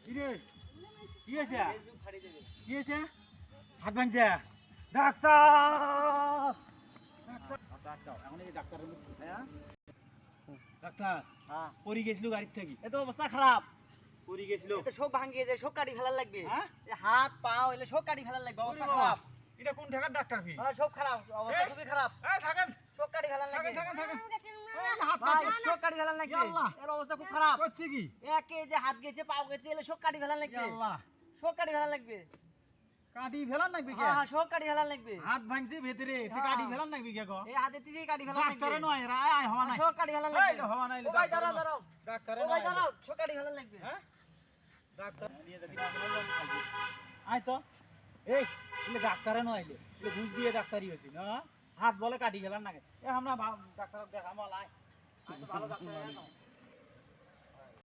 কি রে কি হয়েছে কি হয়েছে হাত ভাঙছে ডাক্তার ডাক্তার এখন এই ডাক্তারের হ্যাঁ ডাক্তার হ্যাঁ পরি গেছিল গাড়ির থেকে এ তো অবস্থা খারাপ পরি গেছিল এতে সব ভাঙিয়ে যায় সব কাটি ফেলার লাগবে হ্যাঁ এই হাত পাও এলে সব কাটি ফেলার লাগবে অবস্থা ওরে বাবা, খারাপ এটা কোন ঢাকার ডাক্তার ফি হ্যাঁ সব খারাপ অবস্থা খুবই খারাপ থাকেন সব কাটি ফেলার লাগবে থাকেন থাকেন থাকেন এই হাত ভাই কাটছে। সব কাটি ফেলার লাগবে ইয়া আল্লাহ। এর অবস্থা খুব খারাপ করছে কি একে যে হাত গেছে পাও গেছে এলে সব কাটি ফেলার লাগবে ইয়া আল্লাহ সব কাটি ফেলার লাগবে কাটি ফেলার নাকি কে হ্যাঁ হ্যাঁ সব কাটি ফেলার লাগবে হাত ভাঙছে ভেতরে এতে হ্যাঁ। কাটি ফেলার নাকি কে গো এই হাতে দিয়ে কাটি ফেলার লাগবে ডাক্তারে নয় রায় আয় হওয়া নাই সব কাটি ফেলার এই লাগবে তো হওয়া নাই ও ভাই দাঁড়াও দাঁড়াও ডাক্তারে ও ভাই নয় দাঁড়াও সব কাটি ফেলার লাগবে হ্যাঁ ডাক্তার নিয়ে যাবি আয় তো এই এলে ডাক্তারে নয় এলে এলে ঘুষ দিয়ে ডাক্তারি হয়েছি না হাত বলে কাটি গেলাম নাকি এ আমরা ডাক্তার দেখাবো আয় আয় তো ভালো ডাক্তার